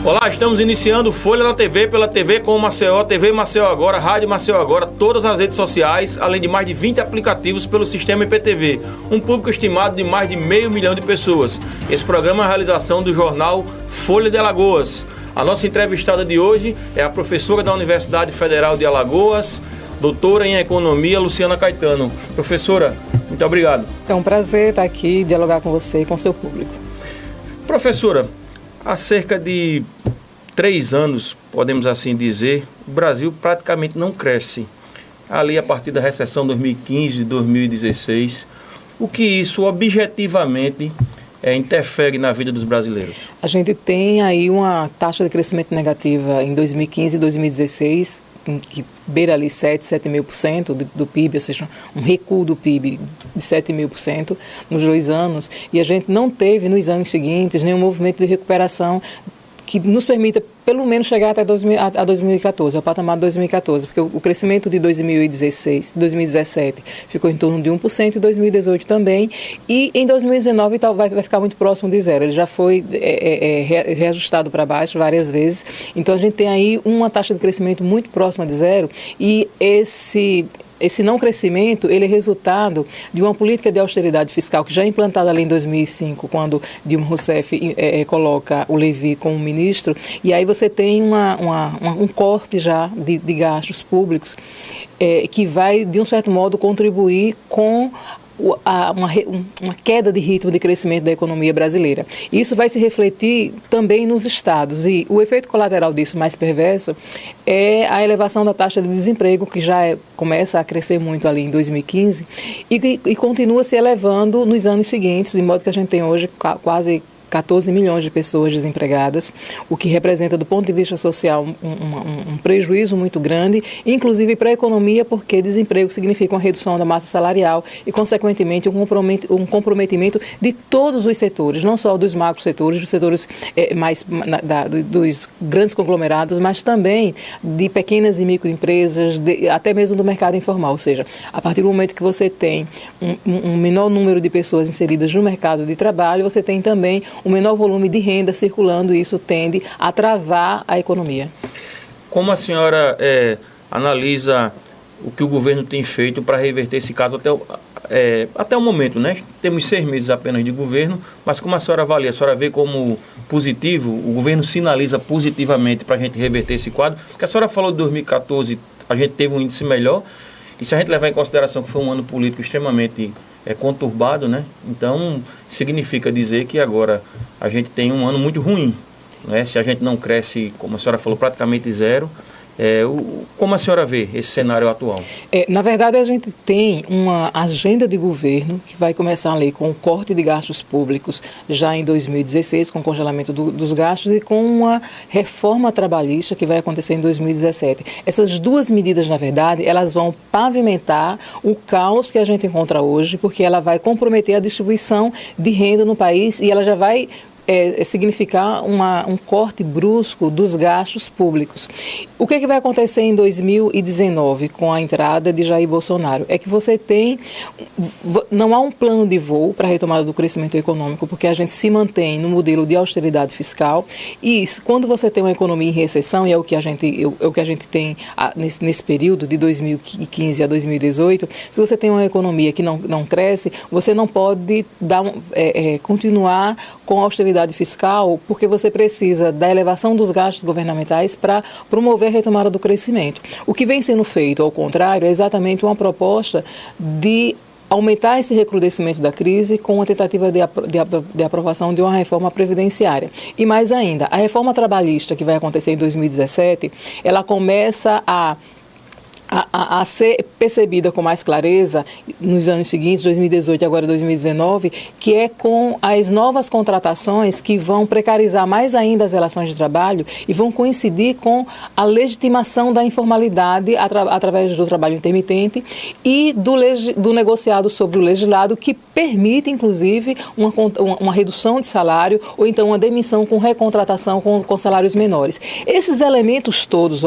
Olá, estamos iniciando Folha da TV pela TV com Maceió, TV Maceió Agora, Rádio Maceió Agora, todas as redes sociais, além de mais de 20 aplicativos pelo sistema IPTV, um público estimado de mais de 500 mil de pessoas. Esse programa é a realização do jornal Folha de Alagoas. A nossa entrevistada de hoje é a professora da Universidade Federal de Alagoas, doutora em Economia, Luciana Caetano. Professora, muito obrigado. É um prazer estar aqui, dialogar com você e com o seu público. Professora, há cerca de 3 anos, podemos assim dizer, o Brasil praticamente não cresce. Ali a partir da recessão 2015 e 2016, o que isso objetivamente interfere na vida dos brasileiros? A gente tem aí uma taxa de crescimento negativa em 2015 e 2016, que beira ali 7,5% do PIB, ou seja, um recuo do PIB de 7,5% nos 2 anos, e a gente não teve nos anos seguintes nenhum movimento de recuperação que nos permita pelo menos chegar até 2014, ao patamar de 2014, porque o crescimento de 2017 ficou em torno de 1%, e 2018 também, e em 2019 vai ficar muito próximo de zero. Ele já foi reajustado para baixo várias vezes, então a gente tem aí uma taxa de crescimento muito próxima de zero, e esse não crescimento, ele é resultado de uma política de austeridade fiscal que já é implantada ali em 2005, quando Dilma Rousseff coloca o Lévy como ministro, e aí você tem um corte já de gastos públicos que vai, de um certo modo, contribuir com uma queda de ritmo de crescimento da economia brasileira. Isso vai se refletir também nos estados, e o efeito colateral disso mais perverso é a elevação da taxa de desemprego, que já começa a crescer muito ali em 2015 e continua se elevando nos anos seguintes, de modo que a gente tem hoje quase 14 milhões de pessoas desempregadas, o que representa, do ponto de vista social, um prejuízo muito grande, inclusive para a economia, porque desemprego significa uma redução da massa salarial e, consequentemente, um comprometimento de todos os setores, não só dos macro setores, dos setores dos grandes conglomerados, mas também de pequenas e microempresas, até mesmo do mercado informal. Ou seja, a partir do momento que você tem um menor número de pessoas inseridas no mercado de trabalho, você tem também um menor volume de renda circulando, e isso tende a travar a economia. Como a senhora analisa o que o governo tem feito para reverter esse caso até o momento, né? Temos 6 meses apenas de governo, mas como a senhora avalia? A senhora vê como positivo, o governo sinaliza positivamente para a gente reverter esse quadro? Porque a senhora falou de 2014, a gente teve um índice melhor, e se a gente levar em consideração que foi um ano político extremamente conturbado, né? Então, significa dizer que agora a gente tem um ano muito ruim, né? Se a gente não cresce, como a senhora falou, praticamente zero. Como a senhora vê esse cenário atual? Na verdade, a gente tem uma agenda de governo que vai começar ali com o corte de gastos públicos já em 2016, com o congelamento dos gastos, e com uma reforma trabalhista que vai acontecer em 2017. Essas duas medidas, na verdade, elas vão pavimentar o caos que a gente encontra hoje, porque ela vai comprometer a distribuição de renda no país, e ela já vai significar um corte brusco dos gastos públicos. O que vai acontecer em 2019 com a entrada de Jair Bolsonaro? É que não há um plano de voo para a retomada do crescimento econômico, porque a gente se mantém no modelo de austeridade fiscal, e quando você tem uma economia em recessão, e é o que a gente tem nesse período de 2015 a 2018, se você tem uma economia que não cresce, você não pode continuar com a austeridade fiscal, porque você precisa da elevação dos gastos governamentais para promover a retomada do crescimento. O que vem sendo feito, ao contrário, é exatamente uma proposta de aumentar esse recrudescimento da crise com uma tentativa de aprovação de uma reforma previdenciária. E mais ainda, a reforma trabalhista que vai acontecer em 2017, ela começa a ser percebida com mais clareza nos anos seguintes, 2018 e agora 2019, que é com as novas contratações que vão precarizar mais ainda as relações de trabalho e vão coincidir com a legitimação da informalidade através do trabalho intermitente e do negociado sobre o legislado, que permite, inclusive, uma redução de salário ou então uma demissão com recontratação com salários menores. Esses elementos todos,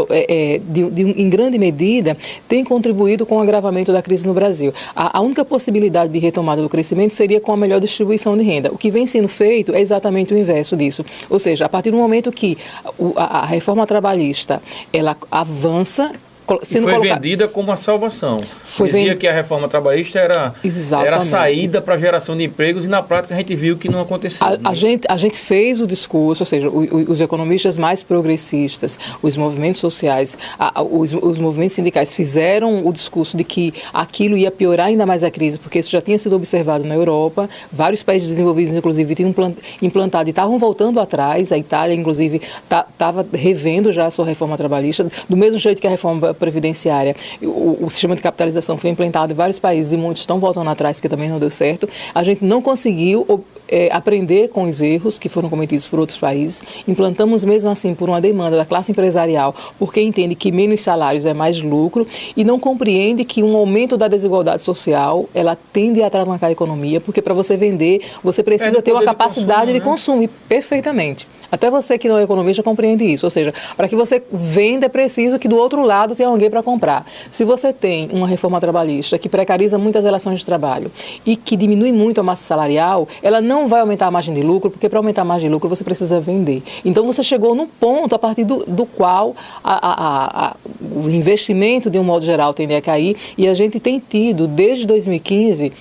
em grande medida, tem contribuído crescimento com o agravamento da crise no Brasil. A única possibilidade de retomada do crescimento seria com a melhor distribuição de renda. O que vem sendo feito é exatamente o inverso disso. Ou seja, a partir do momento que a reforma trabalhista ela avança, foi vendida como uma salvação. Dizia que a reforma trabalhista era a saída para a geração de empregos e na prática a gente viu que não aconteceu. A gente fez o discurso, ou seja, os economistas mais progressistas, os movimentos sociais, os movimentos sindicais fizeram o discurso de que aquilo ia piorar ainda mais a crise, porque isso já tinha sido observado na Europa, vários países desenvolvidos inclusive tinham implantado e estavam voltando atrás, a Itália inclusive estava revendo já a sua reforma trabalhista, do mesmo jeito que a reforma previdenciária, o sistema de capitalização foi implantado em vários países e muitos estão voltando atrás porque também não deu certo. A gente não conseguiu aprender com os erros que foram cometidos por outros países. Implantamos mesmo assim por uma demanda da classe empresarial, porque entende que menos salários é mais lucro e não compreende que um aumento da desigualdade social, ela tende a atravancar a economia, porque para você vender, você precisa ter uma capacidade de consumo, perfeitamente. Até você que não é economista compreende isso. Ou seja, para que você venda é preciso que do outro lado tenha alguém para comprar. Se você tem uma reforma trabalhista que precariza muitas relações de trabalho e que diminui muito a massa salarial, ela não vai aumentar a margem de lucro, porque para aumentar a margem de lucro você precisa vender. Então você chegou num ponto a partir do qual o investimento, de um modo geral, tende a cair, e a gente tem tido, desde 2015,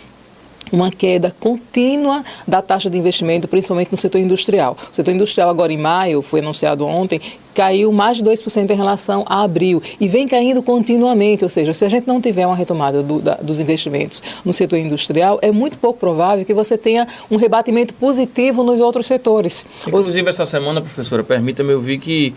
uma queda contínua da taxa de investimento, principalmente no setor industrial. O setor industrial agora em maio, foi anunciado ontem, caiu mais de 2% em relação a abril e vem caindo continuamente, ou seja, se a gente não tiver uma retomada dos investimentos no setor industrial, é muito pouco provável que você tenha um rebatimento positivo nos outros setores. Inclusive essa semana, professora, permita-me, eu vi que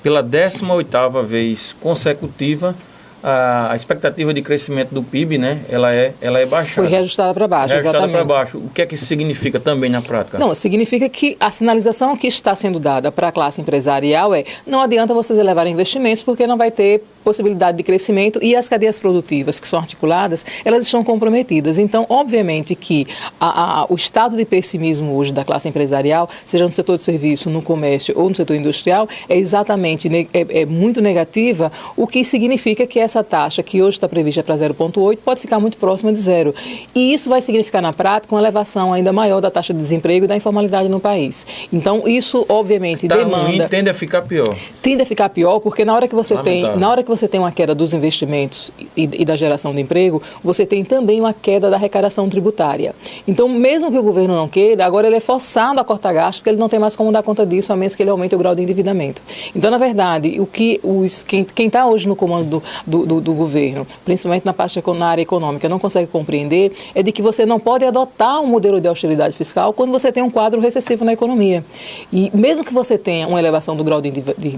pela 18ª vez consecutiva, a expectativa de crescimento do PIB, né, ela é baixada. Foi reajustada para baixo, exatamente. Para baixo. O que é que isso significa também na prática? Não, significa que a sinalização que está sendo dada para a classe empresarial não adianta vocês elevarem investimentos porque não vai ter possibilidade de crescimento e as cadeias produtivas que são articuladas, elas estão comprometidas. Então, obviamente que o estado de pessimismo hoje da classe empresarial, seja no setor de serviço, no comércio ou no setor industrial, é exatamente muito negativa, o que significa que essa taxa, que hoje está prevista para 0,8, pode ficar muito próxima de zero. E isso vai significar, na prática, uma elevação ainda maior da taxa de desemprego e da informalidade no país. Então, isso, obviamente, demanda... Tende a ficar pior. Tende a ficar pior, porque na hora que você tem uma queda dos investimentos e da geração de emprego, você tem também uma queda da arrecadação tributária. Então, mesmo que o governo não queira, agora ele é forçado a cortar gastos, porque ele não tem mais como dar conta disso, a menos que ele aumente o grau de endividamento. Então, na verdade, quem está hoje no comando do governo, principalmente na área econômica, não consegue compreender, é de que você não pode adotar um modelo de austeridade fiscal quando você tem um quadro recessivo na economia. E mesmo que você tenha uma elevação do grau de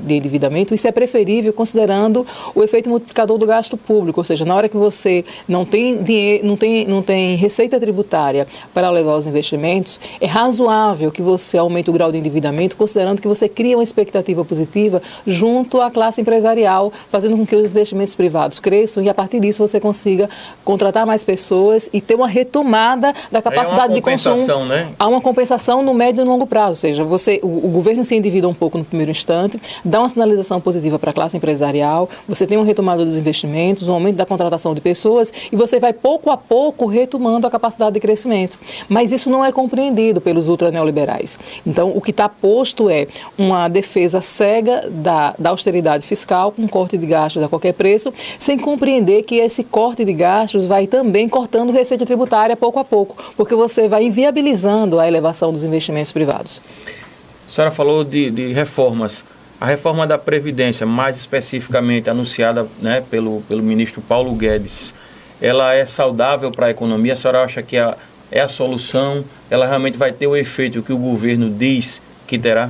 endividamento, isso é preferível considerando o efeito multiplicador do gasto público, ou seja, na hora que você não tem dinheiro, não tem receita tributária para levar os investimentos, é razoável que você aumente o grau de endividamento, considerando que você cria uma expectativa positiva junto à classe empresarial, fazendo com que os investimentos privados cresçam e a partir disso você consiga contratar mais pessoas e ter uma retomada da capacidade de consumo. Né? Há uma compensação no médio e no longo prazo, ou seja, o governo se endivida um pouco no primeiro instante, dá uma sinalização positiva para a classe empresarial, você tem uma retomada dos investimentos, um aumento da contratação de pessoas e você vai pouco a pouco retomando a capacidade de crescimento. Mas isso não é compreendido pelos ultraneoliberais. Então, o que está posto é uma defesa cega da austeridade fiscal, com corte de gastos a qualquer preço, sem compreender que esse corte de gastos vai também cortando receita tributária pouco a pouco, porque você vai inviabilizando a elevação dos investimentos privados. A senhora falou de reformas. A reforma da Previdência, mais especificamente anunciada, né, pelo ministro Paulo Guedes, ela é saudável para a economia? A senhora acha que é a solução? Ela realmente vai ter o efeito que o governo diz que terá?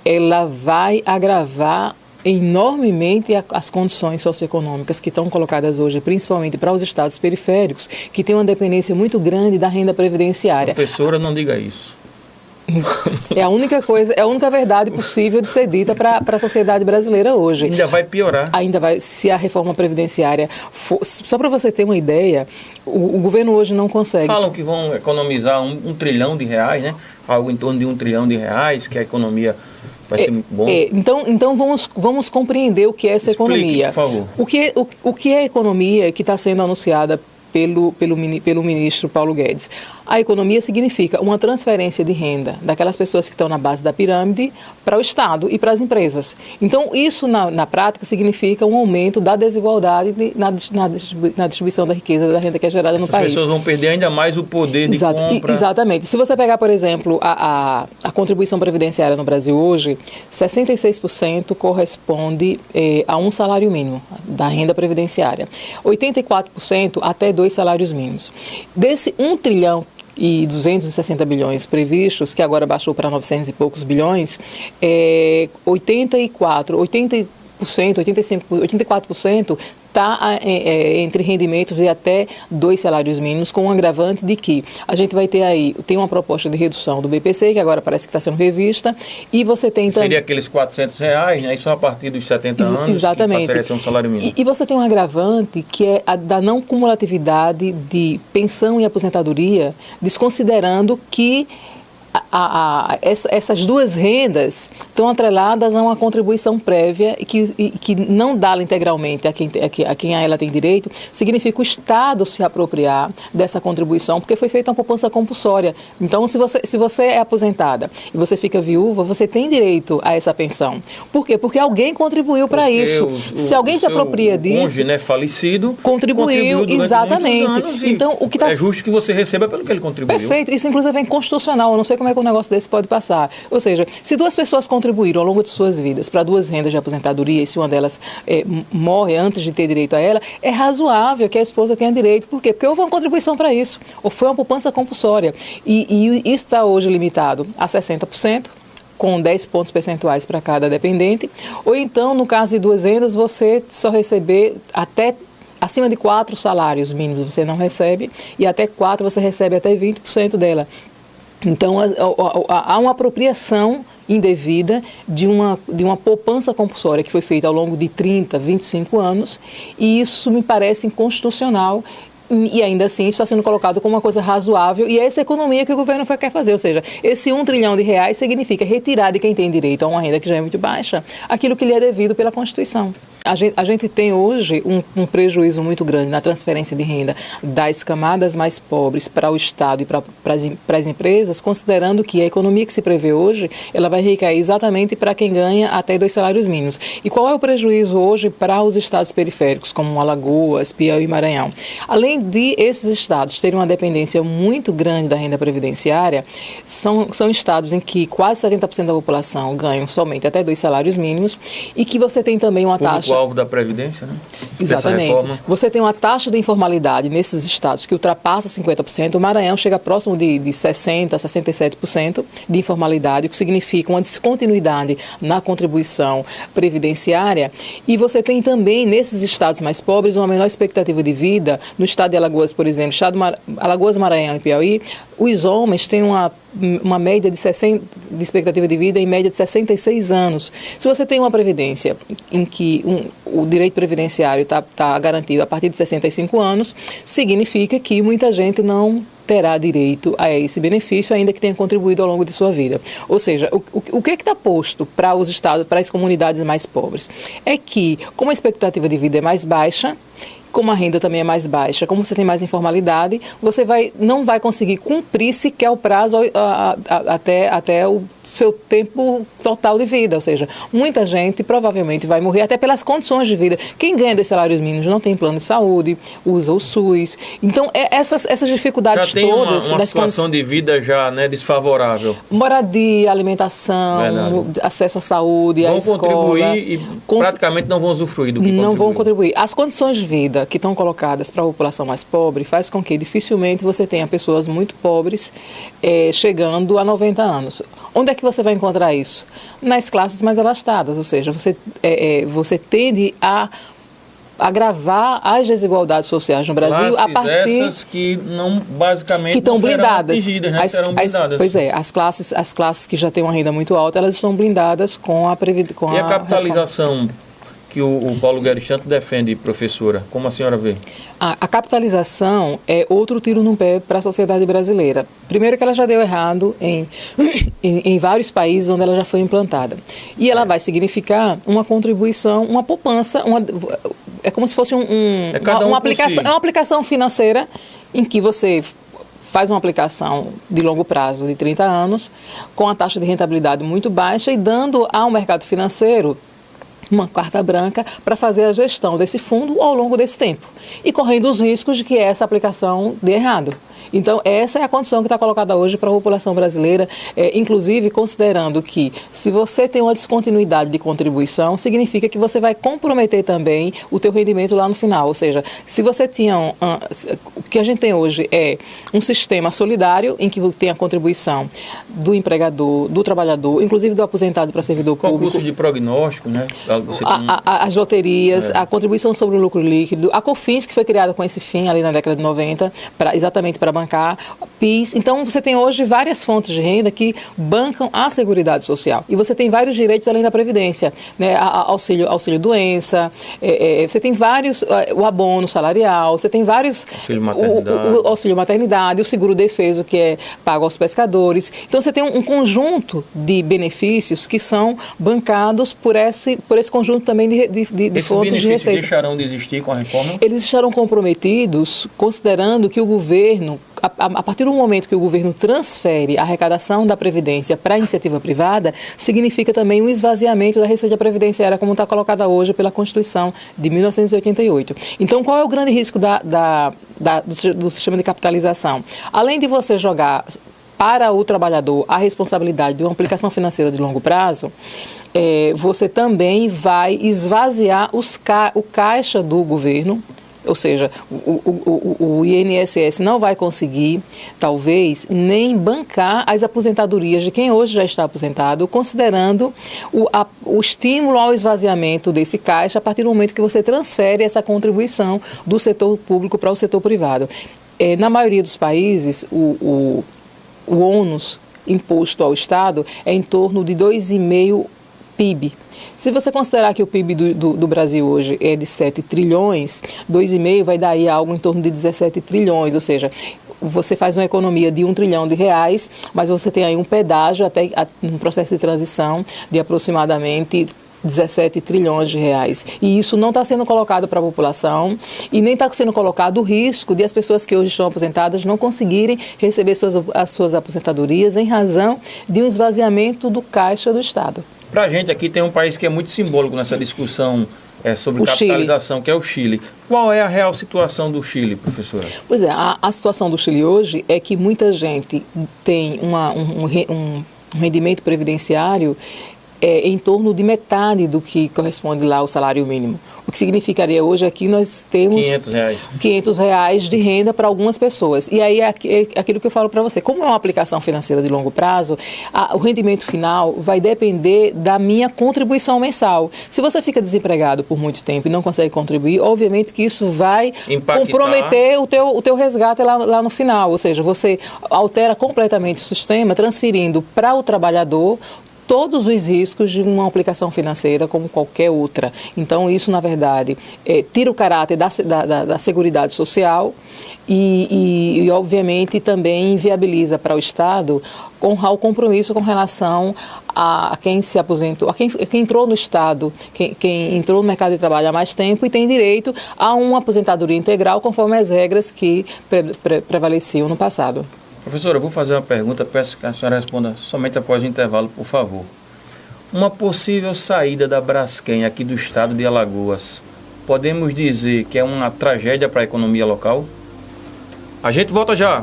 Ela vai agravar enormemente as condições socioeconômicas que estão colocadas hoje, principalmente para os estados periféricos, que têm uma dependência muito grande da renda previdenciária. Professora, não diga isso. É a única coisa, é a única verdade possível de ser dita para a sociedade brasileira hoje. Ainda vai piorar. Ainda vai, se a reforma previdenciária for... Só para você ter uma ideia, o governo hoje não consegue... Falam que vão economizar um trilhão de reais, né? Algo em torno de R$1 trilhão, que a economia vai ser muito bom. Então vamos compreender o que é essa economia. Por favor. O que é a economia que está sendo anunciada pelo ministro Paulo Guedes? A economia significa uma transferência de renda daquelas pessoas que estão na base da pirâmide para o Estado e para as empresas. Então, isso na prática significa um aumento da desigualdade na distribuição da riqueza, da renda que é gerada no país. As pessoas vão perder ainda mais o poder de compra. Exatamente. Se você pegar, por exemplo, a contribuição previdenciária no Brasil hoje, 66% corresponde a um salário mínimo da renda previdenciária. 84% até 2 salários mínimos. Desse 1 trilhão e 260 bilhões previstos, que agora baixou para 900 e poucos bilhões, 84% está entre rendimentos de até 2 salários mínimos, com um agravante de que a gente vai ter tem uma proposta de redução do BPC, que agora parece que está sendo revista, e você tem também... Seria aqueles R$400, né? Isso a partir dos 70 anos, exatamente, que passaria a ser um salário mínimo. E você tem um agravante que é a da não cumulatividade de pensão e aposentadoria, desconsiderando que essas duas rendas estão atreladas a uma contribuição prévia e que não dá-la integralmente a quem a ela tem direito, significa o Estado se apropriar dessa contribuição, porque foi feita uma poupança compulsória. Então, se você é aposentada e você fica viúva, você tem direito a essa pensão. Por quê? Porque alguém contribuiu para isso. Se alguém se apropria disso... O cônjuge, né, falecido, contribuiu exatamente. Então, o que é justo que você receba pelo que ele contribuiu. Perfeito. Isso, inclusive, é inconstitucional. Eu não sei como é que um negócio desse pode passar. Ou seja, se 2 pessoas contribuíram ao longo de suas vidas para 2 rendas de aposentadoria e se uma delas morre antes de ter direito a ela, é razoável que a esposa tenha direito. Por quê? Porque houve uma contribuição para isso. Ou foi uma poupança compulsória. E isso está hoje limitado a 60%. Com 10 pontos percentuais para cada dependente. Ou então, no caso de 2 rendas, você só receber até acima de 4 salários mínimos você não recebe, e até 4 você recebe até 20% dela. Então, há uma apropriação indevida de uma poupança compulsória que foi feita ao longo de 30, 25 anos, e isso me parece inconstitucional. E ainda assim está sendo colocado como uma coisa razoável, e é essa economia que o governo quer fazer. Ou seja, esse R$1 trilhão significa retirar de quem tem direito a uma renda que já é muito baixa aquilo que lhe é devido pela Constituição. A gente tem hoje um prejuízo muito grande na transferência de renda das camadas mais pobres para o Estado e para as empresas, considerando que a economia que se prevê hoje, ela vai recair exatamente para quem ganha até 2 salários mínimos. E qual é o prejuízo hoje para os estados periféricos, como Alagoas, Piauí e Maranhão? Além de esses estados terem uma dependência muito grande da renda previdenciária, são estados em que quase 70% da população ganham somente até 2 salários mínimos, e que você tem também uma taxa... O alvo da Previdência, né? Exatamente. Você tem uma taxa de informalidade nesses estados que ultrapassa 50%. O Maranhão chega próximo de 60%, 67% de informalidade, o que significa uma descontinuidade na contribuição previdenciária. E você tem também, nesses estados mais pobres, uma menor expectativa de vida. No estado de Alagoas, por exemplo, Alagoas, Maranhão e Piauí, os homens têm uma média de expectativa de vida em média de 66 anos. Se você tem uma previdência em que o direito previdenciário está garantido a partir de 65 anos, significa que muita gente não terá direito a esse benefício, ainda que tenha contribuído ao longo de sua vida. Ou seja, o que está posto para os estados, para as comunidades mais pobres? É que, como a expectativa de vida é mais baixa, como a renda também é mais baixa, como você tem mais informalidade, você não vai conseguir cumprir sequer o prazo até o seu tempo total de vida. Ou seja, muita gente provavelmente vai morrer até pelas condições de vida. Quem ganha 2 salários mínimos não tem plano de saúde, usa o SUS. Então, essas dificuldades já tem todas... uma situação de vida já, né, desfavorável. Moradia, alimentação, acesso à saúde, à escola. Vão contribuir e praticamente não vão usufruir do que não vão contribuir. As condições de vida que estão colocadas para a população mais pobre faz com que dificilmente você tenha pessoas muito pobres chegando a 90 anos. Onde é que você vai encontrar isso? Nas classes mais abastadas, ou seja, você tende a agravar as desigualdades sociais no Brasil a partir dessas que não basicamente que estão blindadas. Atingidas, né? Serão blindadas. Pois é, as classes que já têm uma renda muito alta, elas estão blindadas com a capitalização que o Paulo Guedes tanto defende, professora. Como a senhora vê? A capitalização é outro tiro no pé para a sociedade brasileira. Primeiro que ela já deu errado em vários países onde ela já foi implantada. E ela vai significar uma contribuição, uma poupança, é como se fosse uma aplicação financeira em que você faz uma aplicação de longo prazo de 30 anos, com a taxa de rentabilidade muito baixa e dando ao mercado financeiro uma carta branca para fazer a gestão desse fundo ao longo desse tempo e correndo os riscos de que essa aplicação dê errado. Então, essa é a condição que está colocada hoje para a população brasileira, inclusive considerando que se você tem uma descontinuidade de contribuição, significa que você vai comprometer também o teu rendimento lá no final. Ou seja, se você tinha o que a gente tem hoje é um sistema solidário em que tem a contribuição do empregador, do trabalhador, inclusive do aposentado para servidor público. Concurso de prognóstico, né? As loterias, a contribuição sobre o lucro líquido, a COFINS, que foi criada com esse fim ali na década de 90, exatamente para bancar, PIS. Então, você tem hoje várias fontes de renda que bancam a Seguridade Social. E você tem vários direitos além da Previdência, né? Auxílio doença, você tem vários, o abono salarial, você tem vários... O auxílio maternidade, o seguro defeso, que é pago aos pescadores. Então, você tem um conjunto de benefícios que são bancados por esse conjunto também de fontes de receita. Esses benefícios deixarão de existir com a reforma? Eles estarão comprometidos, considerando que o governo, a partir do momento que o governo transfere a arrecadação da Previdência para a iniciativa privada, significa também um esvaziamento da receita previdenciária, como está colocada hoje pela Constituição de 1988. Então, qual é o grande risco do sistema de capitalização? Além de você jogar para o trabalhador a responsabilidade de uma aplicação financeira de longo prazo, você também vai esvaziar o caixa do governo. Ou seja, o INSS não vai conseguir, talvez, nem bancar as aposentadorias de quem hoje já está aposentado, considerando o estímulo ao esvaziamento desse caixa a partir do momento que você transfere essa contribuição do setor público para o setor privado. Na maioria dos países, o ônus imposto ao Estado é em torno de 2,5% PIB. Se você considerar que o PIB do Brasil hoje é de 7 trilhões, 2,5 vai dar aí algo em torno de 17 trilhões, ou seja, você faz uma economia de R$1 trilhão, mas você tem aí um pedágio até um processo de transição de aproximadamente 17 trilhões de reais. E isso não está sendo colocado para a população e nem está sendo colocado o risco de as pessoas que hoje estão aposentadas não conseguirem receber as suas aposentadorias em razão de um esvaziamento do caixa do Estado. Para a gente aqui tem um país que é muito simbólico nessa discussão sobre capitalização, Chile, que é o Chile. Qual é a real situação do Chile, professora? Pois é, a situação do Chile hoje é que muita gente tem um rendimento previdenciário em torno de metade do que corresponde lá ao salário mínimo. O que significaria hoje aqui nós temos R$500 de renda para algumas pessoas. E aí é aquilo que eu falo para você. Como é uma aplicação financeira de longo prazo, o rendimento final vai depender da minha contribuição mensal. Se você fica desempregado por muito tempo e não consegue contribuir, obviamente que isso vai comprometer o teu resgate lá no final. Ou seja, você altera completamente o sistema, transferindo para o trabalhador todos os riscos de uma aplicação financeira como qualquer outra. Então, isso, na verdade, tira o caráter da Seguridade Social e, obviamente, também inviabiliza para o Estado honrar o compromisso com relação a quem se aposentou, a quem entrou no Estado, quem entrou no mercado de trabalho há mais tempo e tem direito a uma aposentadoria integral conforme as regras que prevaleciam no passado. Professora, eu vou fazer uma pergunta, peço que a senhora responda somente após o intervalo, por favor. Uma possível saída da Braskem aqui do estado de Alagoas, podemos dizer que é uma tragédia para a economia local? A gente volta já.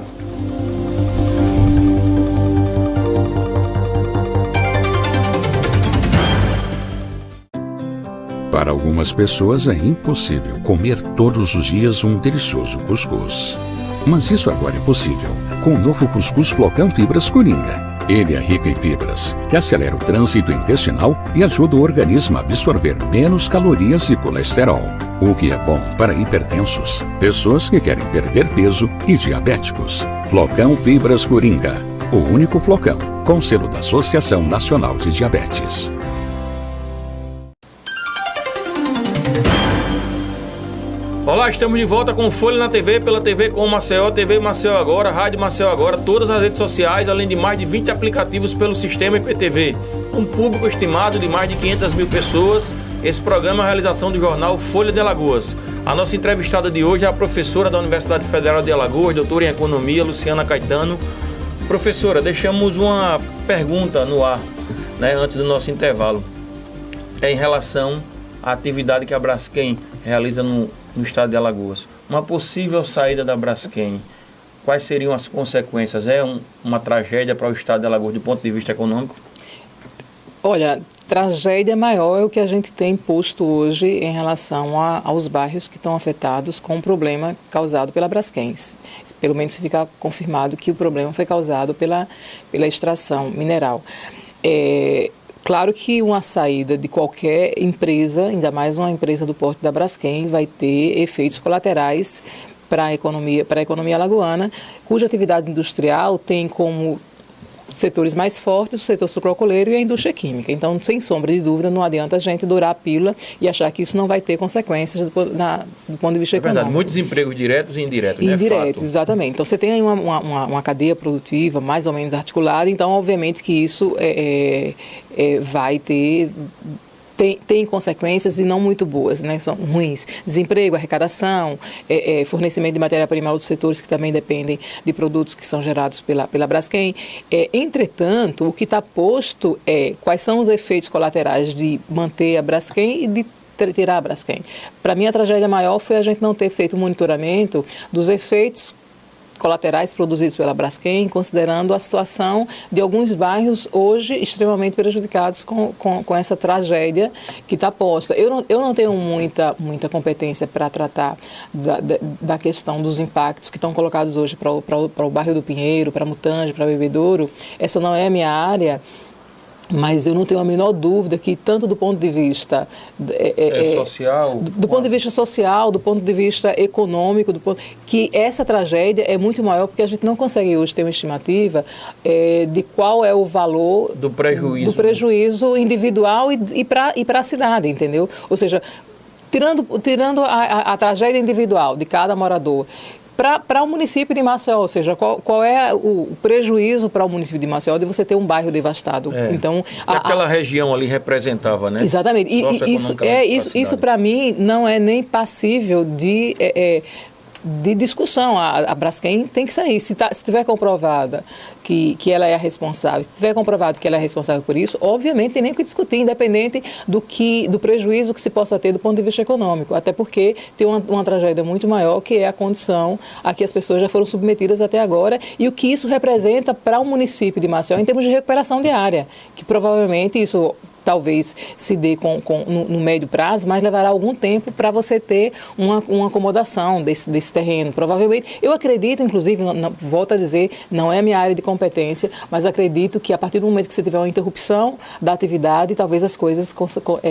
Para algumas pessoas é impossível comer todos os dias um delicioso cuscuz. Mas isso agora é possível com o novo cuscuz Flocão Fibras Coringa. Ele é rico em fibras, que acelera o trânsito intestinal e ajuda o organismo a absorver menos calorias e colesterol, o que é bom para hipertensos, pessoas que querem perder peso e diabéticos. Flocão Fibras Coringa, o único flocão com selo da Associação Nacional de Diabetes. Olá, estamos de volta com Folha na TV, pela TV com Maceió, TV Maceió Agora, Rádio Maceió Agora, todas as redes sociais, além de mais de 20 aplicativos pelo sistema IPTV. Um público estimado de mais de 500 mil pessoas. Esse programa é a realização do jornal Folha de Alagoas. A nossa entrevistada de hoje é a professora da Universidade Federal de Alagoas, doutora em Economia, Luciana Caetano. Professora, deixamos uma pergunta no ar, antes do nosso intervalo. É em relação à atividade que a Braskem realiza no estado de Alagoas. Uma possível saída da Braskem, quais seriam as consequências? É uma tragédia para o estado de Alagoas do ponto de vista econômico? Olha, tragédia maior é o que a gente tem posto hoje em relação aos bairros que estão afetados com o problema causado pela Braskem. Pelo menos se ficar confirmado que o problema foi causado pela extração mineral. Claro que uma saída de qualquer empresa, ainda mais uma empresa do porte da Braskem, vai ter efeitos colaterais para a economia alagoana, cuja atividade industrial tem como setores mais fortes o setor sucroalcooleiro e a indústria química. Então, sem sombra de dúvida, não adianta a gente dourar a pílula e achar que isso não vai ter consequências do ponto de vista econômico. Verdade, muitos empregos diretos e indiretos. Indiretos, exatamente. Então, você tem aí uma cadeia produtiva mais ou menos articulada, então, obviamente que isso vai ter... Tem consequências e não muito boas, são ruins. Desemprego, arrecadação, fornecimento de matéria-prima a outros setores que também dependem de produtos que são gerados pela Braskem. Entretanto, o que está posto é quais são os efeitos colaterais de manter a Braskem e de tirar a Braskem. Para mim, a tragédia maior foi a gente não ter feito o monitoramento dos efeitos colaterais produzidos pela Braskem, considerando a situação de alguns bairros hoje extremamente prejudicados com essa tragédia que está posta. Eu não tenho muita competência para tratar da questão dos impactos que estão colocados hoje para o bairro do Pinheiro, para Mutange, para Bebedouro. Essa não é a minha área. Mas eu não tenho a menor dúvida que, tanto do ponto de vista social, do ponto de vista social, do ponto de vista econômico, que essa tragédia é muito maior, porque a gente não consegue hoje ter uma estimativa de qual é o valor do prejuízo individual e para a cidade, entendeu? Ou seja, tirando a tragédia individual de cada morador, para o município de Maceió, ou seja, qual é o prejuízo para o município de Maceió de você ter um bairro devastado? Então, aquela região ali representava, né? Exatamente. Isso para mim não é nem passível de discussão. A Braskem tem que sair. Se tiver comprovada que ela é a responsável, se tiver comprovado que ela é responsável por isso, obviamente tem nem que discutir, independente do prejuízo que se possa ter do ponto de vista econômico, até porque tem uma tragédia muito maior, que é a condição a que as pessoas já foram submetidas até agora e o que isso representa para o município de Maceió em termos de recuperação de área, que provavelmente isso talvez se dê no médio prazo, mas levará algum tempo para você ter uma acomodação desse terreno. Provavelmente, eu acredito, inclusive, volto a dizer, não é a minha área de competência, mas acredito que a partir do momento que você tiver uma interrupção da atividade, talvez as coisas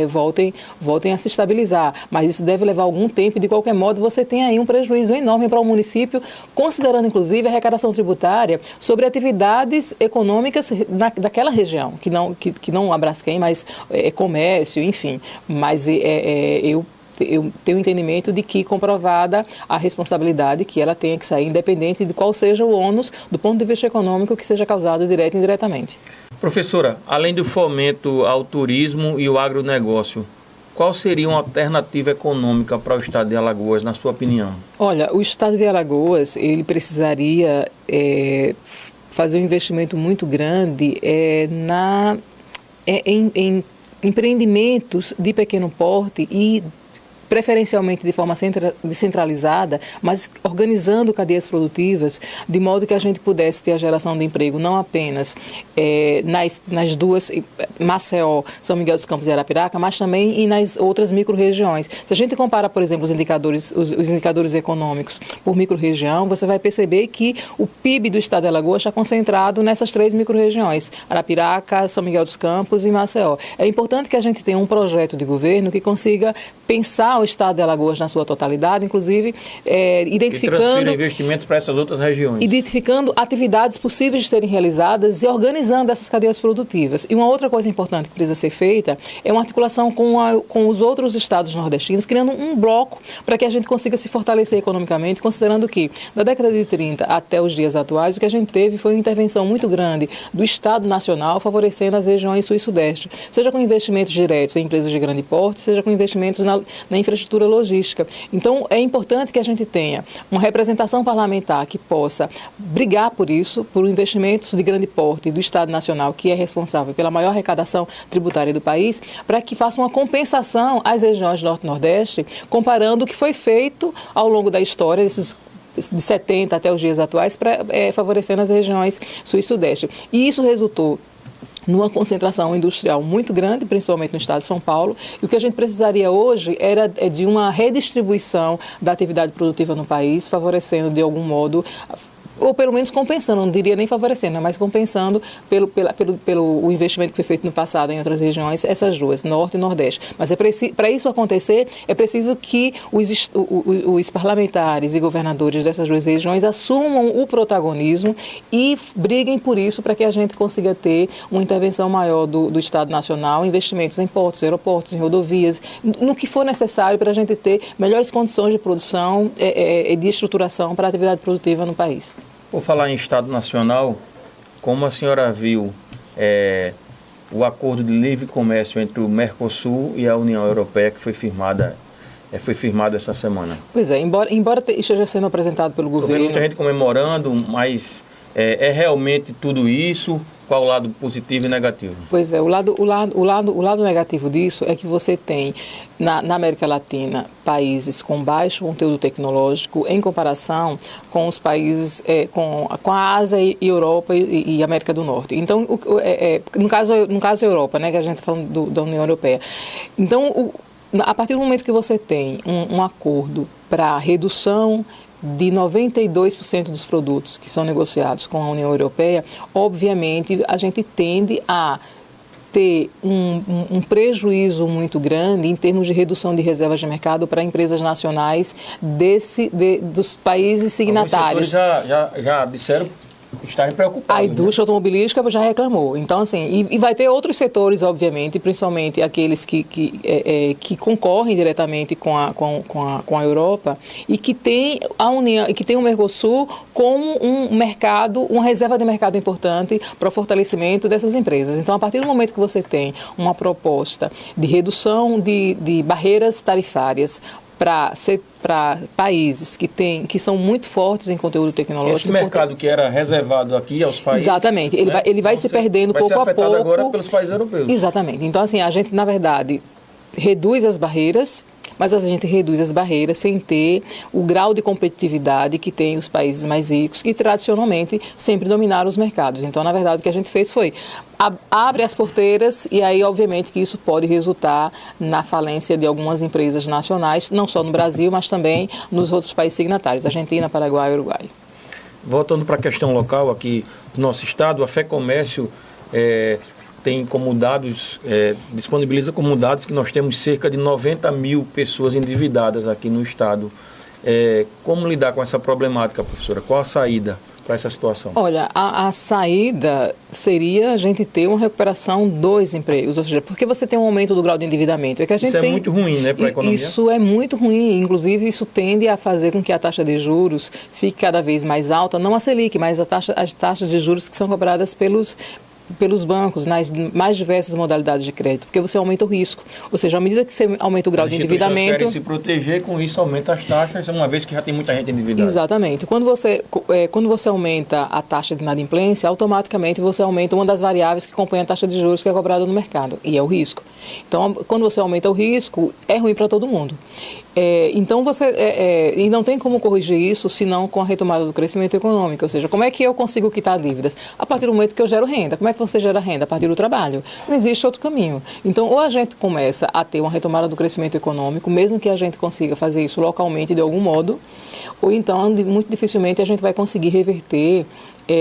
voltem a se estabilizar. Mas isso deve levar algum tempo e, de qualquer modo, você tem aí um prejuízo enorme para o município, considerando, inclusive, a arrecadação tributária sobre atividades econômicas daquela região, que não a Braskem, mas comércio, enfim. Mas eu tenho o entendimento de que, comprovada a responsabilidade, que ela tenha que sair, independente de qual seja o ônus do ponto de vista econômico que seja causado direto e indiretamente. Professora, além do fomento ao turismo e o agronegócio, qual seria uma alternativa econômica para o estado de Alagoas, na sua opinião? Olha, o estado de Alagoas, ele precisaria fazer um investimento muito grande em empreendimentos de pequeno porte e preferencialmente de forma descentralizada, mas organizando cadeias produtivas, de modo que a gente pudesse ter a geração de emprego não apenas nas duas, Maceió, São Miguel dos Campos e Arapiraca, mas também nas outras micro-regiões. Se a gente compara, por exemplo, os indicadores econômicos por micro-região, você vai perceber que o PIB do estado de Alagoas está concentrado nessas 3 micro-regiões, Arapiraca, São Miguel dos Campos e Maceió. É importante que a gente tenha um projeto de governo que consiga pensar ao estado de Alagoas na sua totalidade, inclusive identificando... E transferir investimentos para essas outras regiões. Identificando atividades possíveis de serem realizadas e organizando essas cadeias produtivas. E uma outra coisa importante que precisa ser feita é uma articulação com os outros estados nordestinos, criando um bloco para que a gente consiga se fortalecer economicamente, considerando que, da década de 30 até os dias atuais, o que a gente teve foi uma intervenção muito grande do Estado Nacional favorecendo as regiões sul e sudeste, seja com investimentos diretos em empresas de grande porte, seja com investimentos na infraestrutura logística. Então, é importante que a gente tenha uma representação parlamentar que possa brigar por isso, por investimentos de grande porte do Estado Nacional, que é responsável pela maior arrecadação tributária do país, para que faça uma compensação às regiões Norte e Nordeste, comparando o que foi feito ao longo da história, de 70 até os dias atuais, favorecendo as regiões sul e sudeste. E isso resultou numa concentração industrial muito grande, principalmente no estado de São Paulo, e o que a gente precisaria hoje é de uma redistribuição da atividade produtiva no país, favorecendo de algum modo, ou pelo menos compensando, não diria nem favorecendo, mas compensando pelo investimento que foi feito no passado em outras regiões, essas duas, Norte e Nordeste. Mas para isso acontecer, é preciso que os parlamentares e governadores dessas duas regiões assumam o protagonismo e briguem por isso, para que a gente consiga ter uma intervenção maior do Estado Nacional, investimentos em portos, aeroportos, em rodovias, no que for necessário para a gente ter melhores condições de produção e de estruturação para a atividade produtiva no país. Por falar em Estado Nacional, como a senhora viu o acordo de livre comércio entre o Mercosul e a União Europeia, que foi firmado essa semana? Pois é, embora esteja sendo apresentado pelo governo... Tem muita gente comemorando, mas é realmente tudo isso? Qual o lado positivo e negativo? Pois é, o lado negativo disso é que você tem, na América Latina, países com baixo conteúdo tecnológico em comparação com os países, com a Ásia e Europa e América do Norte. Então, no caso a Europa, né, que a gente está falando da União Europeia. Então, a partir do momento que você tem um acordo para redução de 92% dos produtos que são negociados com a União Europeia, obviamente a gente tende a ter um prejuízo muito grande em termos de redução de reservas de mercado para empresas nacionais dos países signatários. Alguns setores já disseram estarem preocupados. A indústria automobilística já reclamou. Então, assim, e vai ter outros setores, obviamente, principalmente aqueles que concorrem diretamente com a Europa e que tem a União, e que tem o Mercosul como um mercado, uma reserva de mercado importante para o fortalecimento dessas empresas. Então, a partir do momento que você tem uma proposta de redução de barreiras tarifárias para países que são muito fortes em conteúdo tecnológico. Esse mercado que era reservado aqui aos países... Exatamente. Ele vai se perdendo pouco a pouco. Vai ser afetado agora pelos países europeus. Exatamente. Então, assim, a gente, na verdade, reduz as barreiras, mas a gente reduz as barreiras sem ter o grau de competitividade que tem os países mais ricos, que tradicionalmente sempre dominaram os mercados. Então, na verdade, o que a gente fez foi abre as porteiras e aí, obviamente, que isso pode resultar na falência de algumas empresas nacionais, não só no Brasil, mas também nos outros países signatários, Argentina, Paraguai e Uruguai. Voltando para a questão local aqui do nosso estado, a FEComércio tem como dados, disponibiliza como dados que nós temos cerca de 90 mil pessoas endividadas aqui no estado. Como lidar com essa problemática, professora? Qual a saída para essa situação? Olha, a saída seria a gente ter uma recuperação dos empregos, ou seja, porque você tem um aumento do grau de endividamento. Isso é muito ruim, né, para a economia? Isso é muito ruim, inclusive isso tende a fazer com que a taxa de juros fique cada vez mais alta, não a Selic, mas as taxas de juros que são cobradas pelos bancos, nas mais diversas modalidades de crédito, porque você aumenta o risco. Ou seja, à medida que você aumenta o grau de endividamento... querem se proteger, com isso aumenta as taxas, uma vez que já tem muita gente endividada. Exatamente. Quando você aumenta a taxa de inadimplência, automaticamente você aumenta uma das variáveis que compõem a taxa de juros que é cobrada no mercado, e é o risco. Então, quando você aumenta o risco, é ruim para todo mundo. Então, e não tem como corrigir isso senão com a retomada do crescimento econômico. Ou seja, como é que eu consigo quitar dívidas? A partir do momento que eu gero renda. Como é que você gera renda? A partir do trabalho. Não existe outro caminho. Então, ou a gente começa a ter uma retomada do crescimento econômico, mesmo que a gente consiga fazer isso localmente de algum modo, ou então, muito dificilmente, a gente vai conseguir reverter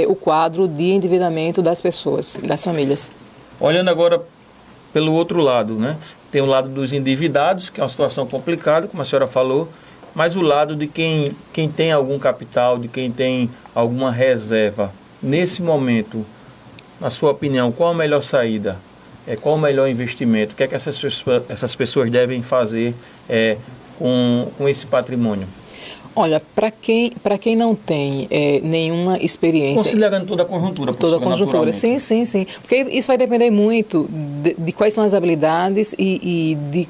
o quadro de endividamento das pessoas, das famílias. Olhando agora pelo outro lado, né? Tem o lado dos endividados, que é uma situação complicada, como a senhora falou, mas o lado de quem tem algum capital, de quem tem alguma reserva. Nesse momento, na sua opinião, qual a melhor saída? Qual o melhor investimento? O que é que essas pessoas devem fazer com esse patrimônio? Olha, para quem não tem nenhuma experiência... Considerando toda a conjuntura. Toda a conjuntura, sim. Porque isso vai depender muito de quais são as habilidades e de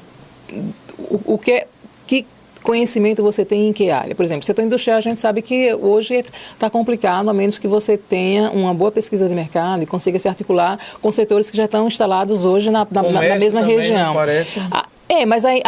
que conhecimento você tem em que área. Por exemplo, setor industrial, a gente sabe que hoje está complicado, a menos que você tenha uma boa pesquisa de mercado e consiga se articular com setores que já estão instalados hoje na mesma também, região. Mas aí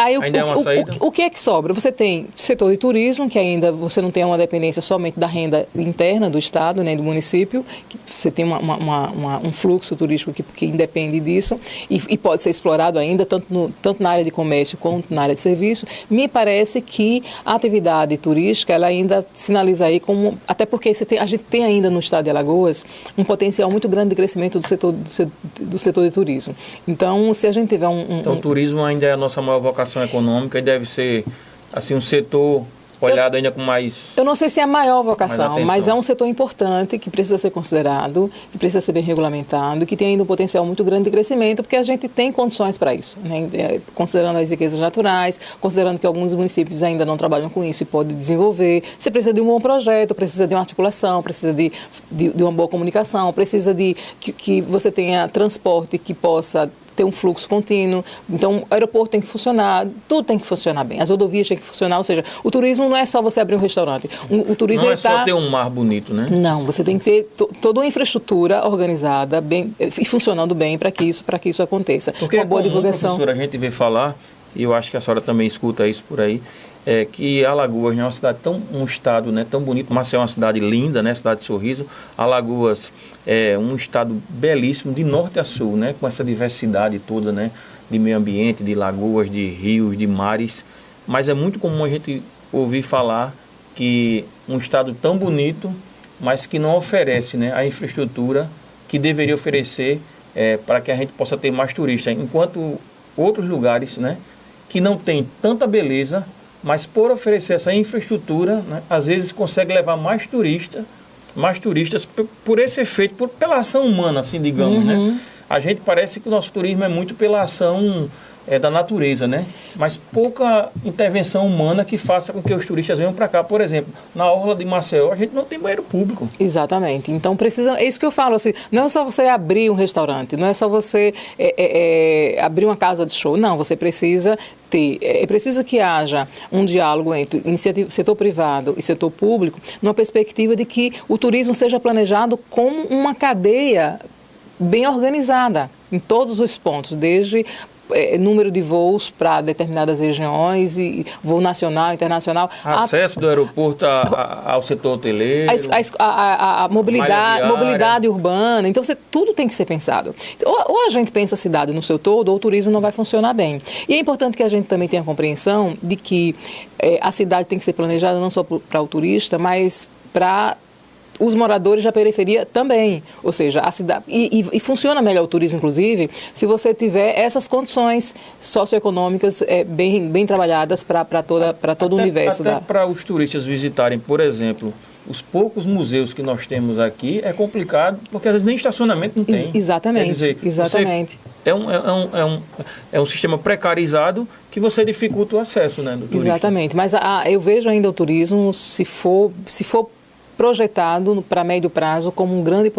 o que é que sobra? Você tem setor de turismo, que ainda você não tem uma dependência somente da renda interna do Estado, nem do município, que você tem um fluxo turístico que independe disso e pode ser explorado ainda, tanto na área de comércio quanto na área de serviço. Me parece que a atividade turística, ela ainda sinaliza aí como... Até porque a gente tem ainda no Estado de Alagoas um potencial muito grande de crescimento do setor de turismo. Então, se a gente tiver Então, o turismo ainda é a nossa maior vocação econômica e deve ser assim um setor olhado ainda com mais... Eu não sei se é a maior vocação, mas é um setor importante que precisa ser considerado, que precisa ser bem regulamentado, que tem ainda um potencial muito grande de crescimento, porque a gente tem condições para isso, né? Considerando as riquezas naturais, considerando que alguns municípios ainda não trabalham com isso e podem desenvolver. Você precisa de um bom projeto, precisa de uma articulação, precisa de uma boa comunicação, precisa de que você tenha transporte que possa ter um fluxo contínuo. Então, o aeroporto tem que funcionar, tudo tem que funcionar bem. As rodovias têm que funcionar, ou seja, o turismo não é só você abrir um restaurante. O turismo não é só ter um mar bonito, né? Não, você tem que ter toda uma infraestrutura organizada bem, e funcionando bem para que isso aconteça. Porque uma boa divulgação. Professora, a gente vê falar, e eu acho que a senhora também escuta isso por aí, que Alagoas é uma cidade um estado, né, tão bonito. Maceió é uma cidade linda, né, cidade de sorriso. Alagoas é um estado belíssimo de norte a sul, né, com essa diversidade toda, né, de meio ambiente, de lagoas, de rios, de mares. Mas é muito comum a gente ouvir falar que um estado tão bonito, mas que não oferece, né, a infraestrutura que deveria oferecer para que a gente possa ter mais turistas, enquanto outros lugares, né, que não tem tanta beleza, mas por oferecer essa infraestrutura, né, às vezes consegue levar mais turistas por esse efeito, pela ação humana, assim, digamos, né? A gente parece que o nosso turismo é muito pela ação da natureza, né? Mas pouca intervenção humana que faça com que os turistas venham para cá. Por exemplo, na orla de Maceió, a gente não tem banheiro público. Exatamente. Então, é isso que eu falo, assim, não é só você abrir um restaurante, não é só você abrir uma casa de show, não, você precisa é preciso que haja um diálogo entre setor privado e setor público, numa perspectiva de que o turismo seja planejado como uma cadeia bem organizada em todos os pontos, desde número de voos para determinadas regiões, e voo nacional, internacional. Acesso do aeroporto ao setor hoteleiro. A mobilidade urbana. Então, tudo tem que ser pensado. Ou a gente pensa a cidade no seu todo, ou o turismo não vai funcionar bem. E é importante que a gente também tenha a compreensão de que a cidade tem que ser planejada não só para o turista, mas para os moradores da periferia também, ou seja, a cidade e funciona melhor o turismo, inclusive, se você tiver essas condições socioeconômicas bem trabalhadas para todo o universo. Até para os turistas visitarem, por exemplo, os poucos museus que nós temos aqui, é complicado, porque às vezes nem estacionamento não tem. Exatamente. Quer dizer, exatamente. É um sistema precarizado que você dificulta o acesso, né, do turista. Exatamente, mas eu vejo ainda o turismo, se for projetado para médio prazo com um grande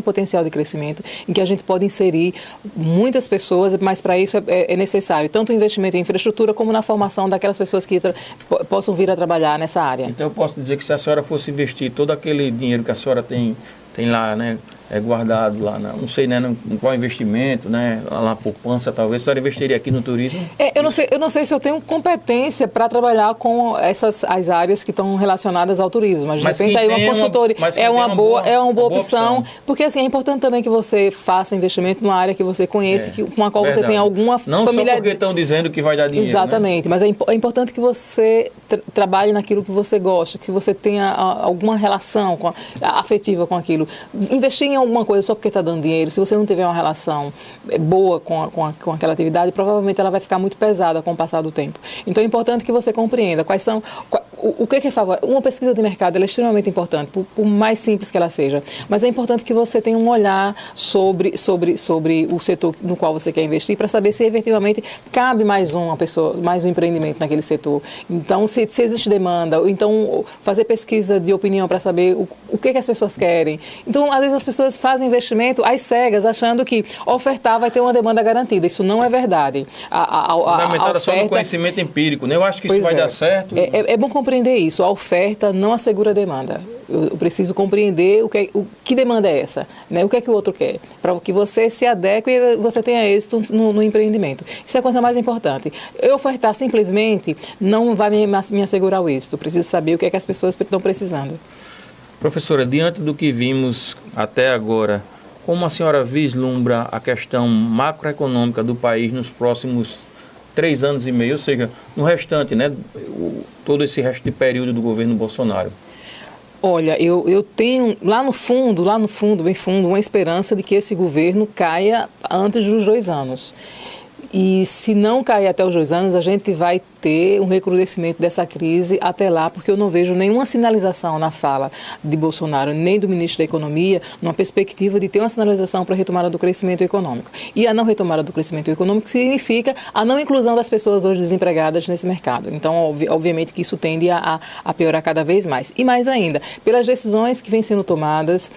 potencial de crescimento, em que a gente pode inserir muitas pessoas, mas para isso é necessário tanto o investimento em infraestrutura como na formação daquelas pessoas que possam vir a trabalhar nessa área. Então eu posso dizer que se a senhora fosse investir todo aquele dinheiro que a senhora tem lá, né, guardado lá, não sei, né, qual investimento, né, lá na poupança, talvez, a senhora investiria aqui no turismo? Eu não sei se eu tenho competência para trabalhar com as áreas que estão relacionadas ao turismo, mas de repente aí uma consultoria é uma boa opção, porque assim, é importante também que você faça investimento numa área que você conhece, com a qual você tem alguma familiaridade. Não só porque estão dizendo que vai dar dinheiro. Exatamente, né? Mas é importante que você trabalhe naquilo que você gosta, que você tenha alguma relação afetiva com aquilo. Investir em alguma coisa só porque está dando dinheiro, se você não tiver uma relação boa com aquela atividade, provavelmente ela vai ficar muito pesada com o passar do tempo. Então é importante que você compreenda quais são... O que é favorável? Uma pesquisa de mercado ela é extremamente importante, por mais simples que ela seja, mas é importante que você tenha um olhar sobre o setor no qual você quer investir para saber se efetivamente cabe mais uma pessoa, mais um empreendimento naquele setor. Então, se existe demanda, ou então fazer pesquisa de opinião para saber o que as pessoas querem. Então, às vezes as pessoas fazem investimento às cegas, achando que ofertar vai ter uma demanda garantida. Isso não é verdade. Fundamentada só no conhecimento empírico, né? Eu acho que isso vai dar certo. É bom compreender isso. A oferta não assegura a demanda. Eu preciso compreender o que demanda é essa, né? O que é que o outro quer, para que você se adeque e você tenha êxito no empreendimento. Isso é a coisa mais importante. Eu ofertar simplesmente não vai me assegurar o êxito. Eu preciso saber o que é que as pessoas estão precisando. Professora, diante do que vimos até agora, como a senhora vislumbra a questão macroeconômica do país nos próximos 3 anos e meio, ou seja, no restante, né, todo esse resto de período do governo Bolsonaro? Olha, eu tenho lá no fundo, bem fundo, uma esperança de que esse governo caia antes dos 2 anos. E se não cair até os 2 anos, a gente vai ter um recrudescimento dessa crise até lá, porque eu não vejo nenhuma sinalização na fala de Bolsonaro, nem do ministro da Economia, numa perspectiva de ter uma sinalização para a retomada do crescimento econômico. E a não retomada do crescimento econômico significa a não inclusão das pessoas hoje desempregadas nesse mercado. Então, obviamente que isso tende a piorar cada vez mais. E mais ainda, pelas decisões que vêm sendo tomadas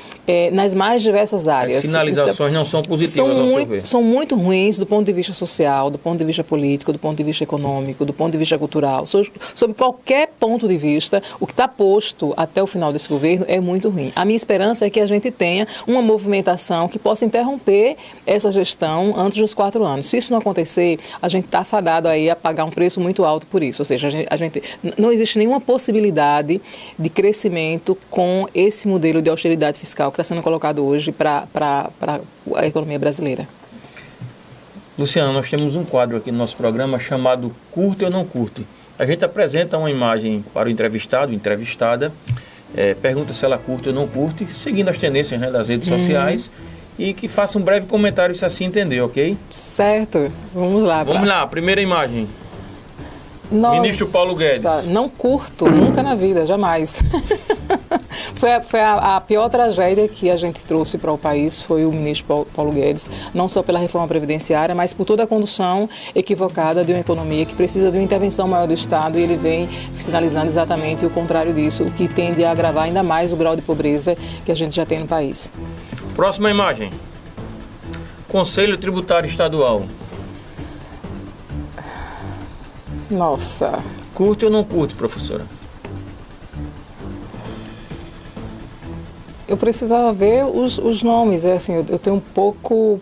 nas mais diversas áreas. As sinalizações não são positivas, ao seu ver. São muito ruins do ponto de vista social, do ponto de vista político, do ponto de vista econômico, do ponto de vista cultural. Sob qualquer ponto de vista, o que está posto até o final desse governo é muito ruim. A minha esperança é que a gente tenha uma movimentação que possa interromper essa gestão antes dos 4 anos. Se isso não acontecer, a gente está fadado aí a pagar um preço muito alto por isso. Ou seja, não existe nenhuma possibilidade de crescimento com esse modelo de austeridade fiscal que está sendo colocado hoje para a economia brasileira. Luciano, nós temos um quadro aqui no nosso programa chamado Curte ou Não Curte. A gente apresenta uma imagem para o entrevistado, entrevistada, pergunta se ela curte ou não curte, seguindo as tendências, né, das redes sociais, e que faça um breve comentário se assim entender, ok? Certo, vamos lá. Vamos lá, primeira imagem. Nossa, Ministro Paulo Guedes. Não curto, nunca na vida, jamais. Foi a pior tragédia que a gente trouxe para o país, foi o ministro Paulo Guedes, não só pela reforma previdenciária, mas por toda a condução equivocada de uma economia que precisa de uma intervenção maior do Estado, e ele vem sinalizando exatamente o contrário disso, o que tende a agravar ainda mais o grau de pobreza que a gente já tem no país. Próxima imagem. Conselho Tributário Estadual. Nossa. Curte ou não curte, professora? Eu precisava ver os nomes. Assim, eu tenho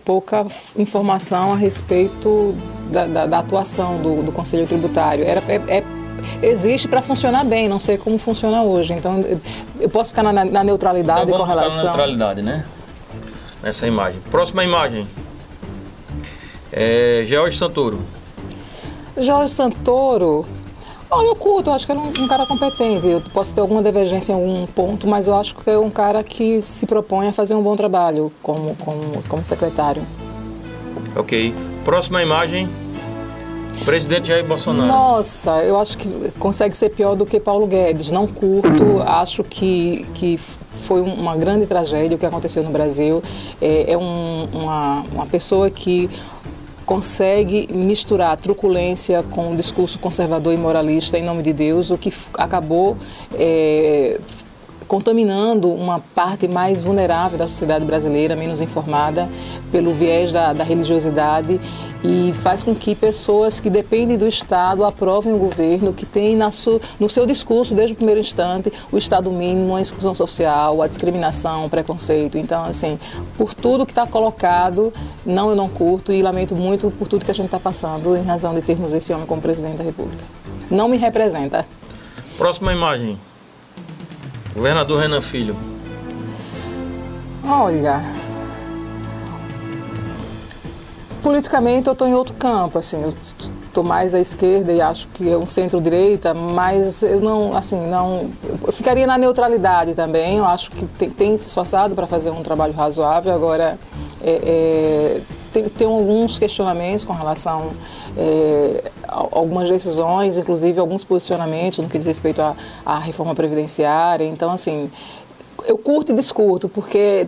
pouca informação a respeito da atuação do Conselho Tributário. Existe para funcionar bem, não sei como funciona hoje. Então, eu posso ficar na neutralidade então, com relação... Ficar na neutralidade, né? Nessa imagem. Próxima imagem. Jorge Santoro. Jorge Santoro, olha, eu curto, eu acho que ele é um cara competente. Eu posso ter alguma divergência em algum ponto, mas eu acho que é um cara que se propõe a fazer um bom trabalho como secretário. Ok. Próxima imagem. Presidente Jair Bolsonaro. Nossa, eu acho que consegue ser pior do que Paulo Guedes. Não curto, acho que foi uma grande tragédia o que aconteceu no Brasil. Uma pessoa que consegue misturar truculência com um discurso conservador e moralista em nome de Deus, o que acabou contaminando uma parte mais vulnerável da sociedade brasileira, menos informada, pelo viés da religiosidade, e faz com que pessoas que dependem do Estado aprovem o governo que tem no seu discurso, desde o primeiro instante, o Estado mínimo, a exclusão social, a discriminação, o preconceito. Então, assim, por tudo que está colocado, eu não curto, e lamento muito por tudo que a gente está passando em razão de termos esse homem como presidente da República. Não me representa. Próxima imagem. Governador Renan Filho. Olha, politicamente eu estou em outro campo, assim, estou mais à esquerda e acho que é um centro-direita, mas eu não, assim, não... Eu ficaria na neutralidade também. Eu acho que tem se esforçado para fazer um trabalho razoável. Agora, tem alguns questionamentos com relação a algumas decisões, inclusive alguns posicionamentos no que diz respeito à reforma previdenciária. Então, assim, eu curto e discuto, porque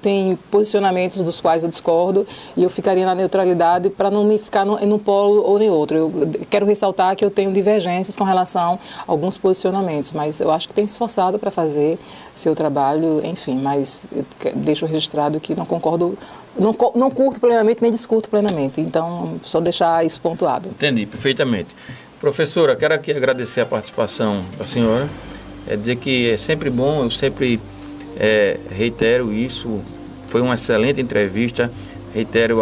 tem posicionamentos dos quais eu discordo e eu ficaria na neutralidade para não me ficar num polo ou em outro. Eu quero ressaltar que eu tenho divergências com relação a alguns posicionamentos, mas eu acho que tem se esforçado para fazer seu trabalho, enfim, mas eu deixo registrado que não concordo, não curto plenamente nem discuto plenamente. Então, só deixar isso pontuado. Entendi, perfeitamente. Professora, quero aqui agradecer a participação da senhora. Dizer que é sempre bom, eu sempre reitero isso, foi uma excelente entrevista, reitero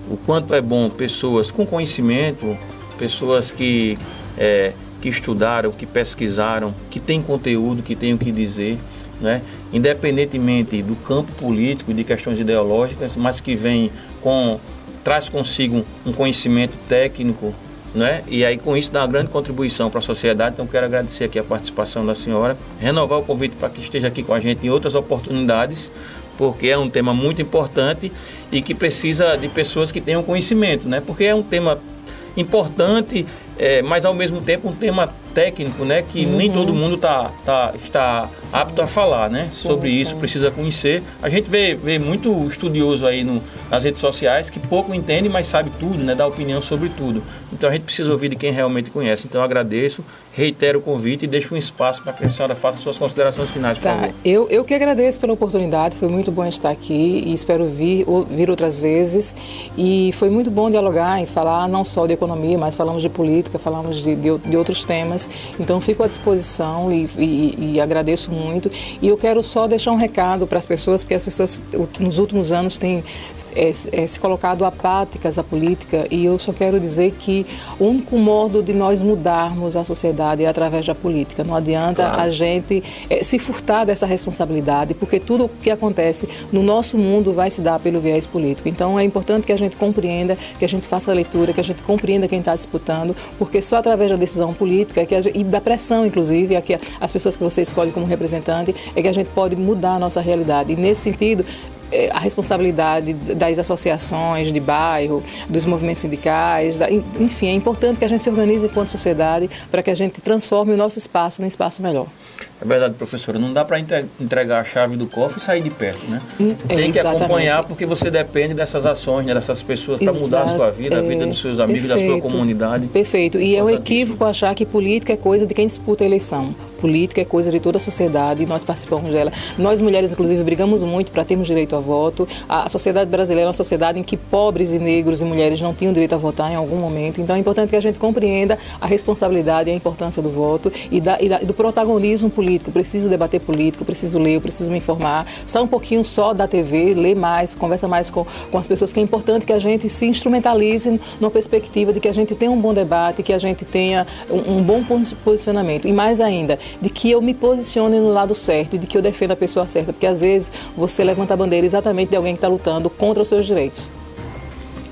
o quanto é bom pessoas com conhecimento, pessoas que estudaram, que pesquisaram, que têm conteúdo, que têm o que dizer, né? Independentemente do campo político e de questões ideológicas, mas que traz consigo um conhecimento técnico, né? E aí com isso dá uma grande contribuição para a sociedade. Então quero agradecer aqui a participação da senhora, renovar o convite para que esteja aqui com a gente em outras oportunidades, porque é um tema muito importante e que precisa de pessoas que tenham conhecimento, né? Porque é um tema importante, mas ao mesmo tempo um tema técnico, né? Que nem todo mundo está apto a falar, né? Sobre isso, precisa conhecer. A gente vê muito estudioso aí nas redes sociais que pouco entende, mas sabe tudo, né? Dá opinião sobre tudo. Então a gente precisa ouvir de quem realmente conhece. Então eu agradeço, reitero o convite e deixo um espaço para que a senhora faça suas considerações finais, por favor. Eu que agradeço pela oportunidade, foi muito bom estar aqui e espero vir outras vezes. E foi muito bom dialogar e falar não só de economia, mas falamos de política, falamos de outros temas. Então fico à disposição e agradeço muito. E eu quero só deixar um recado para as pessoas, porque as pessoas nos últimos anos têm se colocado apáticas à política, e eu só quero dizer que o único modo de nós mudarmos a sociedade é através da política. Não adianta a gente se furtar dessa responsabilidade, porque tudo o que acontece no nosso mundo vai se dar pelo viés político. Então é importante que a gente compreenda, que a gente faça a leitura, que a gente compreenda quem está disputando, porque só através da decisão política e da pressão, inclusive, as pessoas que você escolhe como representante, é que a gente pode mudar a nossa realidade. E nesse sentido, a responsabilidade das associações de bairro, dos movimentos sindicais, enfim, é importante que a gente se organize enquanto sociedade para que a gente transforme o nosso espaço num espaço melhor. É verdade, professora, não dá para entregar a chave do cofre e sair de perto, né? Tem que acompanhar, porque você depende dessas ações, né, dessas pessoas para mudar a sua vida, a vida dos seus amigos, da sua comunidade. Perfeito, e é um equívoco achar que política é coisa de quem disputa a eleição. Política é coisa de toda a sociedade e nós participamos dela. Nós, mulheres, inclusive, brigamos muito para termos direito a voto. A sociedade brasileira é uma sociedade em que pobres e negros e mulheres não tinham direito a votar em algum momento. Então é importante que a gente compreenda a responsabilidade e a importância do voto e do protagonismo político. Preciso debater político, preciso ler, preciso me informar. Sai um pouquinho só da TV, lê mais, conversa mais com as pessoas, que é importante que a gente se instrumentalize numa perspectiva de que a gente tenha um bom debate, que a gente tenha um bom posicionamento. E mais ainda, de que eu me posicione no lado certo e de que eu defenda a pessoa certa, porque às vezes você levanta a bandeira exatamente de alguém que está lutando contra os seus direitos.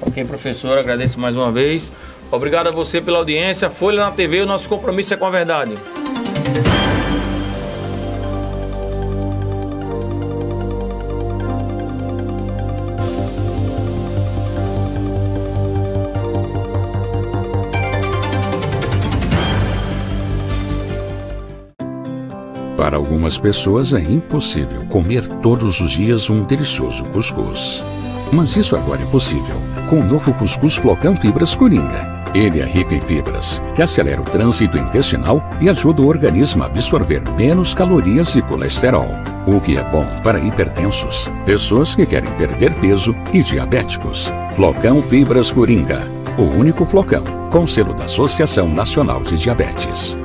Ok, professora, agradeço mais uma vez. Obrigado a você pela audiência. Folha na TV, o nosso compromisso é com a verdade. Para algumas pessoas é impossível comer todos os dias um delicioso cuscuz. Mas isso agora é possível com o novo cuscuz Flocão Fibras Coringa. Ele é rico em fibras, que acelera o trânsito intestinal e ajuda o organismo a absorver menos calorias e colesterol, o que é bom para hipertensos, pessoas que querem perder peso e diabéticos. Flocão Fibras Coringa, o único flocão com selo da Associação Nacional de Diabetes.